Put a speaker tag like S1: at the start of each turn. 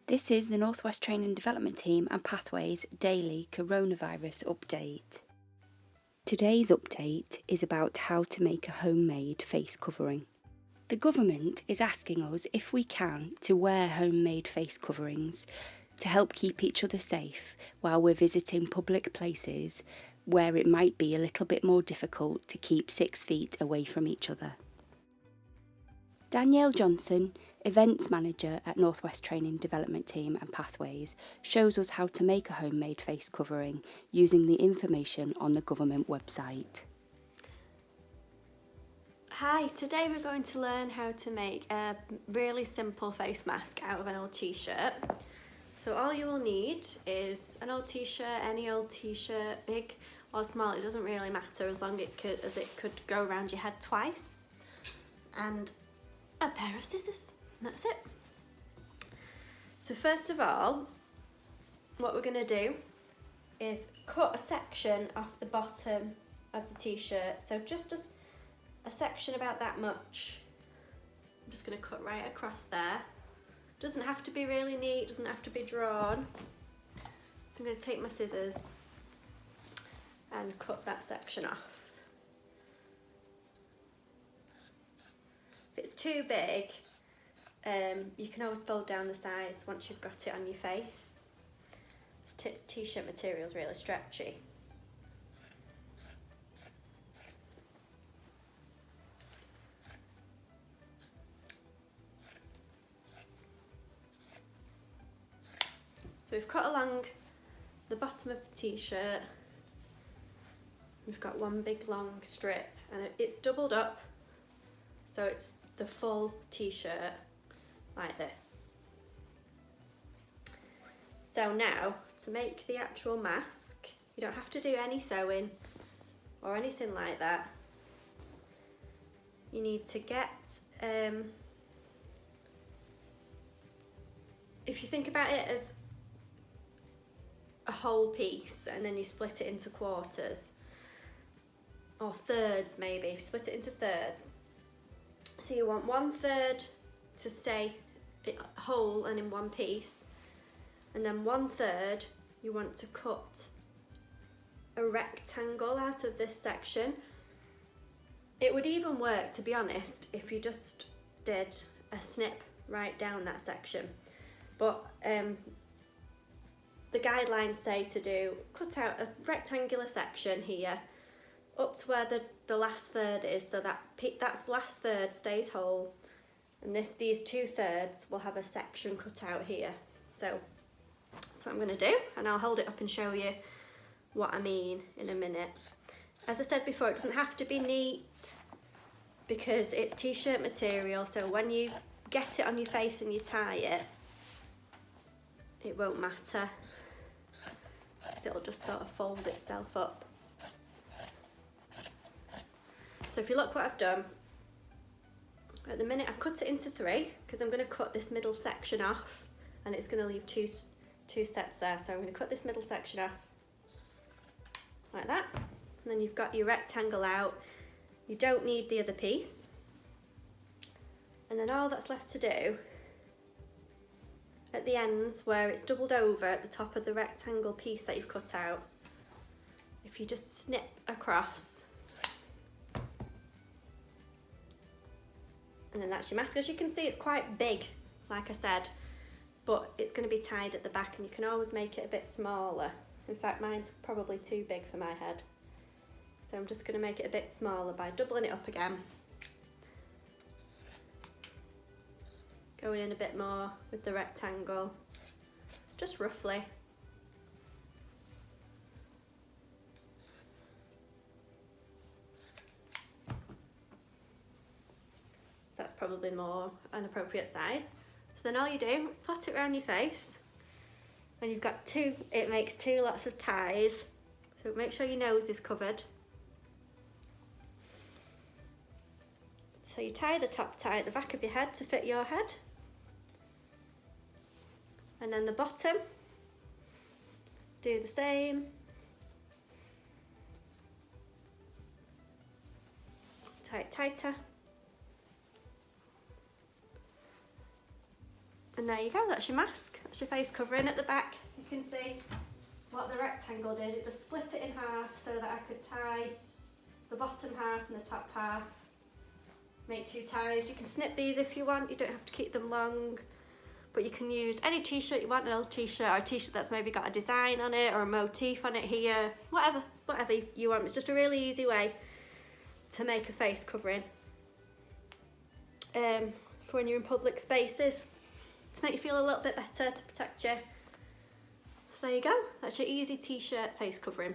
S1: This is the Northwest Training Development Team and Pathways Daily Coronavirus Update. Today's update is about how to make a homemade face covering. The government is asking us, if we can, to wear homemade face coverings to help keep each other safe while we're visiting public places where it might be a little bit more difficult to keep 6 feet away from each other. Danielle Johnson, Events Manager at Northwest Training Development Team and Pathways, shows us how to make a homemade face covering using the information on the government website.
S2: Hi, today we're going to learn how to make a really simple face mask out of an old t-shirt. So all you will need is an old t-shirt, any old t-shirt, big or small, it doesn't really matter as long as it could go around your head twice, and a pair of scissors, and that's it. So first of all, what we're going to do is cut a section off the bottom of the t-shirt, so just as a section about that much. I'm just going to cut right across there. Doesn't have to be really neat, doesn't have to be drawn. I'm going to take my scissors and cut that section off. If it's too big, you can always fold down the sides once you've got it on your face. This t-shirt material is really stretchy. So we've cut along the bottom of the t-shirt. We've got one big long strip, and it's doubled up, so it's the full t-shirt like this. So now, to make the actual mask, you don't have to do any sewing or anything like that. You need to get, if you think about it as a whole piece and then you split it into quarters, or thirds maybe, if you split it into thirds. So you want 1/3 to stay whole and in one piece, and then 1/3 you want to cut a rectangle out of this section. It would even work, to be honest, if you just did a snip right down that section, but the guidelines say to cut out a rectangular section here up to where the last third is, so that last third stays whole, and these 2/3 will have a section cut out here. So that's what I'm going to do, and I'll hold it up and show you what I mean in a minute. As I said before, it doesn't have to be neat because it's t-shirt material, so when you get it on your face and you tie it, it won't matter. So it'll just sort of fold itself up. So if you look what I've done, at the minute I've cut it into 3 because I'm going to cut this middle section off, and it's going to leave two sets there. So I'm going to cut this middle section off like that, and then you've got your rectangle out. You don't need the other piece, and then all that's left to do at the ends where it's doubled over at the top of the rectangle piece that you've cut out, if you just snip across, and then that's your mask. As you can see, it's quite big, like I said, but it's going to be tied at the back, and you can always make it a bit smaller. In fact, mine's probably too big for my head, so I'm just going to make it a bit smaller by doubling it up again, going in a bit more with the rectangle, just roughly. That's probably more an appropriate size. So then all you do is plot it around your face, and you've got it makes 2 lots of ties, so make sure your nose is covered. So you tie the top tie at the back of your head to fit your head, and then the bottom, do the same. Tie it tighter. And there you go, that's your mask. That's your face covering. At the back, you can see what the rectangle did. It just split it in half so that I could tie the bottom half and the top half. Make 2 ties. You can snip these if you want, you don't have to keep them long. But you can use any t-shirt you want, an old t-shirt or a t-shirt that's maybe got a design on it or a motif on it here. Whatever you want. It's just a really easy way to make a face covering for when you're in public spaces, to make you feel a little bit better, to protect you. So there you go, that's your easy t-shirt face covering.